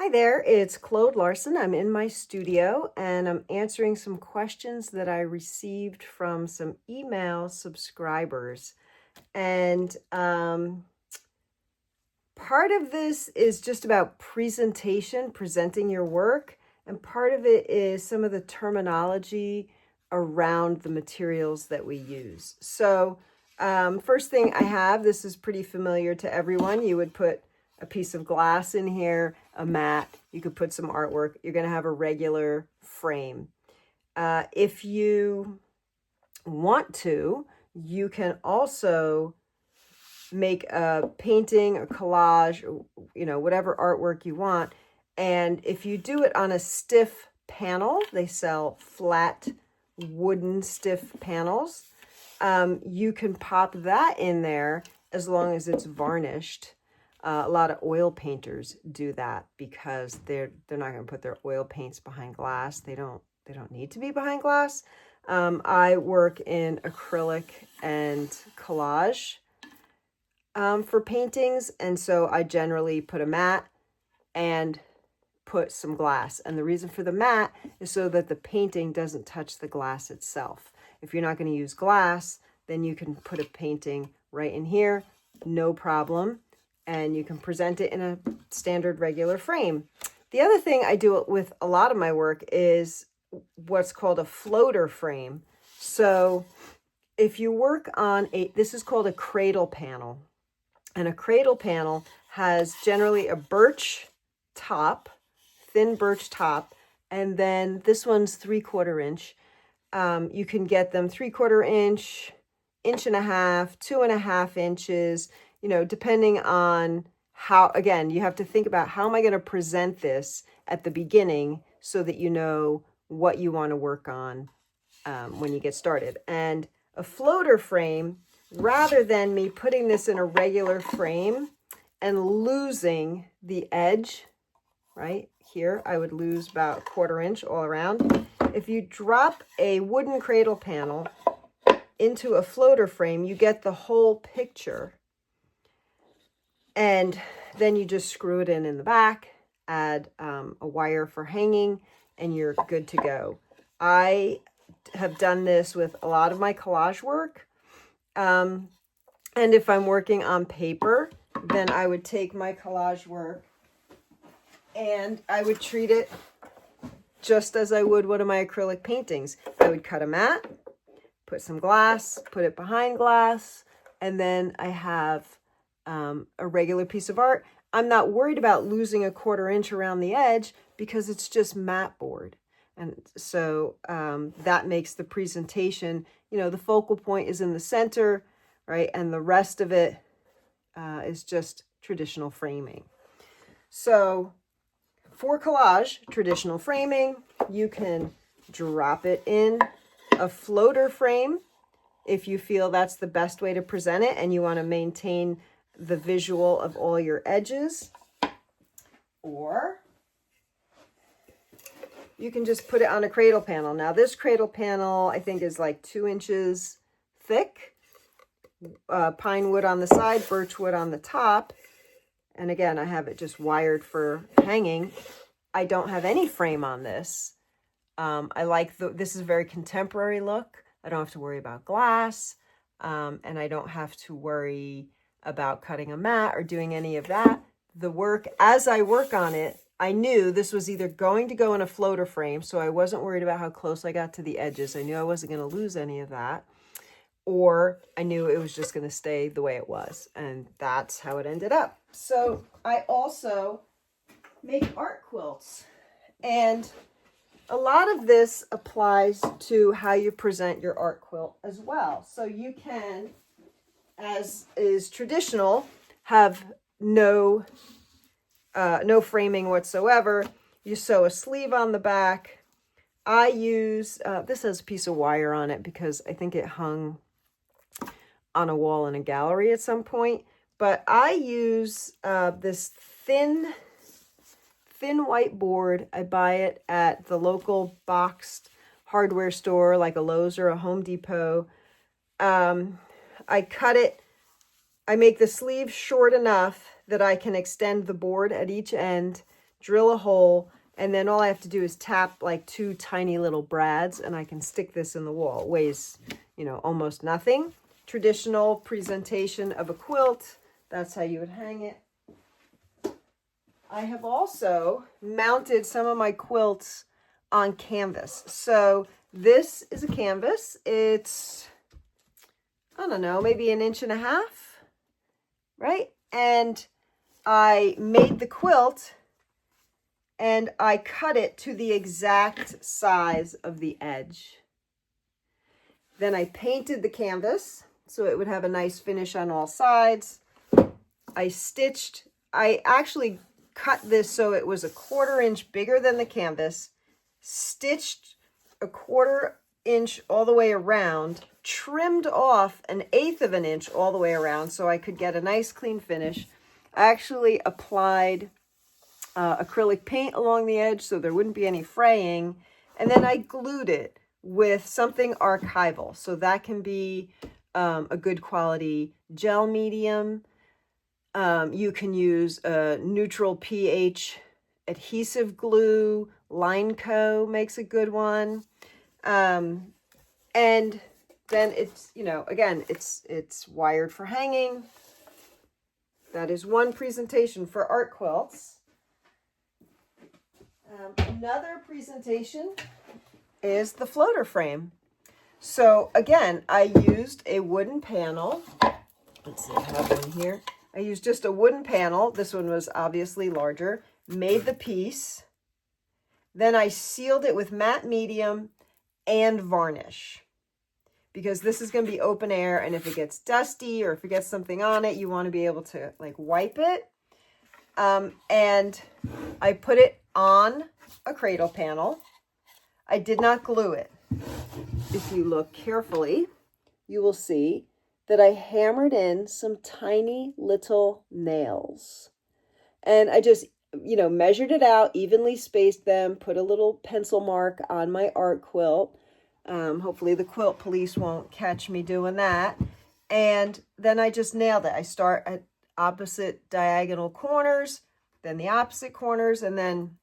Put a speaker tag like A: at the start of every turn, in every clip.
A: Hi there, it's Claude Larson. I'm in my studio and I'm answering some questions that I received from some email subscribers. And part of this is just about presentation, presenting your work, and part of it is some of the terminology around the materials that we use. So first thing I have, this is pretty familiar to everyone. You would put a piece of glass in here, a mat, you could put some artwork. You're going to have a regular frame. If you want to, you can also make a painting, a collage, whatever artwork you want. And if you do it on a stiff panel, they sell flat wooden stiff panels. You can pop that in there as long as it's varnished. A lot of oil painters do that because they're not going to put their oil paints behind glass. They don't need to be behind glass. I work in acrylic and collage for paintings, and so I generally put a mat and put some glass. And the reason for the mat is so that the painting doesn't touch the glass itself. If you're not going to use glass, then you can put a painting right in here, no problem. And you can present it in a standard regular frame. The other thing I do with a lot of my work is what's called a floater frame. So if you work on this is called a cradle panel. And a cradle panel has generally a birch top, thin birch top, and then this one's 3/4 inch. You can get them 3/4 inch, 1.5 inches, 2.5 inches, depending on how, again, you have to think about how am I going to present this at the beginning so that you know what you want to work on when you get started. And a floater frame, rather than me putting this in a regular frame and losing the edge, right here, I would lose about 1/4 inch all around. If you drop a wooden cradle panel into a floater frame, you get the whole picture. And then you just screw it in the back, add a wire for hanging, and you're good to go. I have done this with a lot of my collage work. And if I'm working on paper, then I would take my collage work and I would treat it just as I would one of my acrylic paintings. I would cut a mat, put some glass, put it behind glass, and then I have a regular piece of art. I'm not worried about losing 1/4 inch around the edge because it's just mat board. And so that makes the presentation, the focal point is in the center, right? And the rest of it is just traditional framing. So for collage, traditional framing, you can drop it in a floater frame if you feel that's the best way to present it and you want to maintain the visual of all your edges. Or you can just put it on a cradle panel. Now this cradle panel I think is like 2 inches thick. Pine wood on the side, birch wood on the top. And again, I have it just wired for hanging. I don't have any frame on this. I like this is a very contemporary look. I don't have to worry about glass. And I don't have to worry about cutting a mat or doing any of that. The work, as I work on it, I knew this was either going to go in a floater frame, so I wasn't worried about how close I got to the edges. I knew I wasn't going to lose any of that. Or I knew it was just going to stay the way it was. And that's how it ended up. So I also make art quilts. And a lot of this applies to how you present your art quilt as well. So you can, as is traditional, have no framing whatsoever. You sew a sleeve on the back. I use, this has a piece of wire on it because I think it hung on a wall in a gallery at some point. But I use this thin white board. I buy it at the local boxed hardware store like a Lowe's or a Home Depot. I cut it. I make the sleeve short enough that I can extend the board at each end, drill a hole, and then all I have to do is tap like 2 tiny little brads, and I can stick this in the wall. It weighs, you know, almost nothing. Traditional presentation of a quilt. That's how you would hang it. I have also mounted some of my quilts on canvas. So this is a canvas. It's, I don't know, maybe 1.5 inches, right? And I made the quilt and I cut it to the exact size of the edge. Then I painted the canvas so it would have a nice finish on all sides. I actually cut this so it was 1/4 inch bigger than the canvas, stitched 1/4 inch all the way around, trimmed off 1/8 inch all the way around so I could get a nice clean finish. I actually applied acrylic paint along the edge so there wouldn't be any fraying, and then I glued it with something archival. So that can be a good quality gel medium. You can use a neutral pH adhesive glue. Lineco makes a good one. And then it's, you know, again, it's wired for hanging. That is one presentation for art quilts. Another presentation is the floater frame. So again, I used a wooden panel. Let's see, I have one here. I used just a wooden panel. This one was obviously larger. Made the piece. Then I sealed it with matte medium and varnish, because this is going to be open air, and if it gets dusty or if it gets something on it, you want to be able to like wipe it. And I put it on a cradle panel. I did not glue it. If you look carefully, you will see that I hammered in some tiny little nails. And I just, you know, measured it out, evenly spaced them, put a little pencil mark on my art quilt. Hopefully the quilt police won't catch me doing that. And then I just nailed it. I start at opposite diagonal corners, then the opposite corners, and then,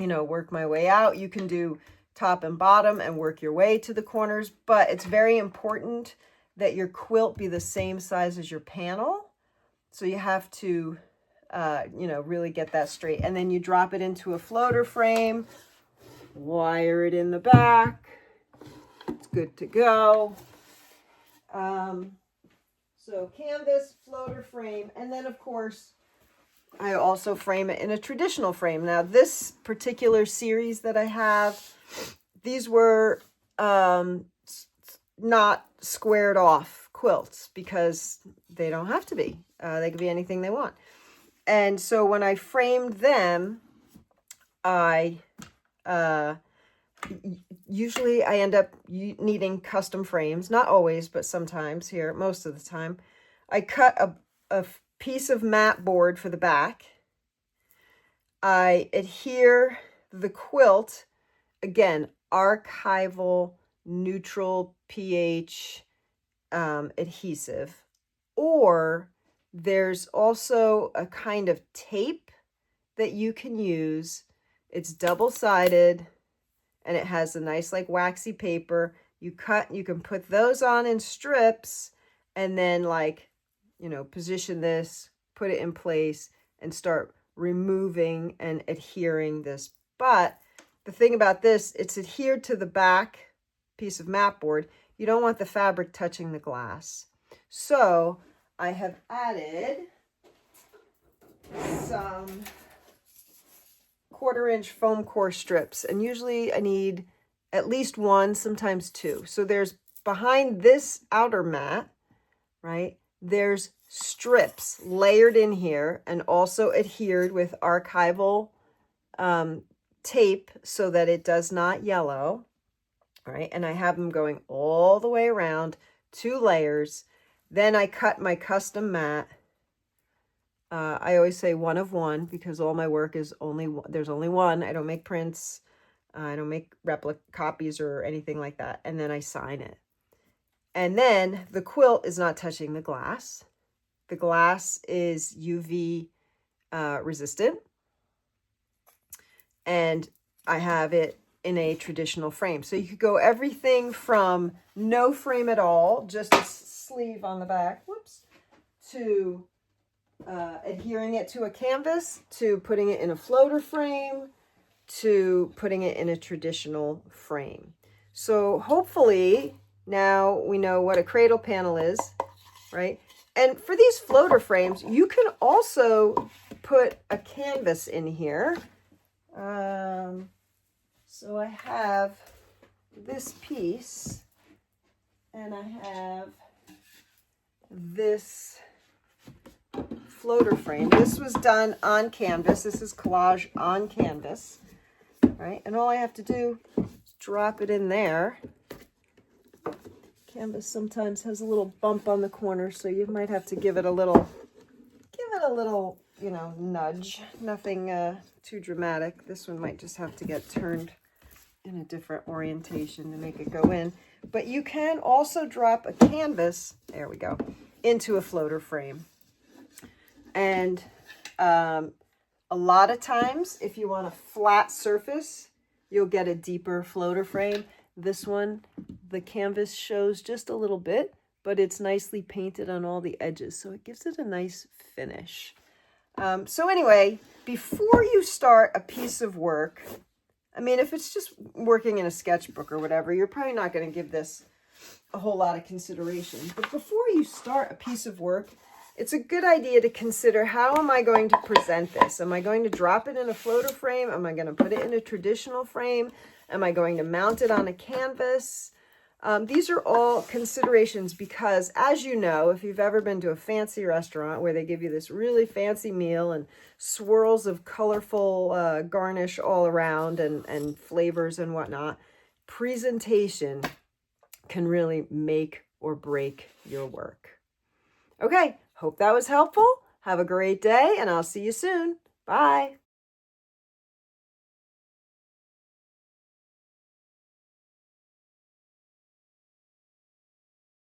A: you know, work my way out. You can do top and bottom and work your way to the corners, but it's very important that your quilt be the same size as your panel. So you have to, you know, really get that straight. And then you drop it into a floater frame, wire it in the back. It's good to go. So canvas, floater frame, and then of course, I also frame it in a traditional frame. Now this particular series that I have, these were not squared off quilts because they don't have to be. They can be anything they want. And so when I framed them, usually I end up needing custom frames. Not always, but sometimes here, most of the time. I cut a piece of mat board for the back. I adhere the quilt, again, archival neutral pH adhesive, or there's also a kind of tape that you can use. It's double-sided and it has a nice like waxy paper. You can put those on in strips and then like, you know, position this, put it in place and start removing and adhering this. But the thing about this, it's adhered to the back piece of mat board. You don't want the fabric touching the glass. So I have added some 1/4 inch foam core strips, and usually I need at least 1, sometimes 2. So there's behind this outer mat, right? There's strips layered in here and also adhered with archival tape so that it does not yellow, right? And I have them going all the way around, 2 layers. Then I cut my custom mat. I always say 1 of 1 because all my work is there's only one. I don't make prints. I don't make replica copies or anything like that. And then I sign it. And then the quilt is not touching the glass. The glass is UV resistant. and I have it in a traditional frame. So you could go everything from no frame at all, just a sleeve on the back, whoops, to adhering it to a canvas, to putting it in a floater frame, to putting it in a traditional frame. So hopefully now we know what a cradle panel is, right? And for these floater frames, you can also put a canvas in here. So I have this piece, and I have this floater frame. This was done on canvas. This is collage on canvas, right? And all I have to do is drop it in there. Canvas sometimes has a little bump on the corner, so you might have to give it a little, you know, nudge. Nothing too dramatic. This one might just have to get turned in a different orientation to make it go in. But you can also drop a canvas, there we go, into a floater frame. And a lot of times, if you want a flat surface, you'll get a deeper floater frame. This one, the canvas shows just a little bit, but it's nicely painted on all the edges, so it gives it a nice finish. So anyway, before you start a piece of work, I mean, if it's just working in a sketchbook or whatever, you're probably not going to give this a whole lot of consideration. But before you start a piece of work, it's a good idea to consider, how am I going to present this? Am I going to drop it in a floater frame? Am I going to put it in a traditional frame? Am I going to mount it on a canvas? These are all considerations because, as you know, if you've ever been to a fancy restaurant where they give you this really fancy meal and swirls of colorful garnish all around and flavors and whatnot, presentation can really make or break your work. Okay, hope that was helpful. Have a great day, and I'll see you soon. Bye.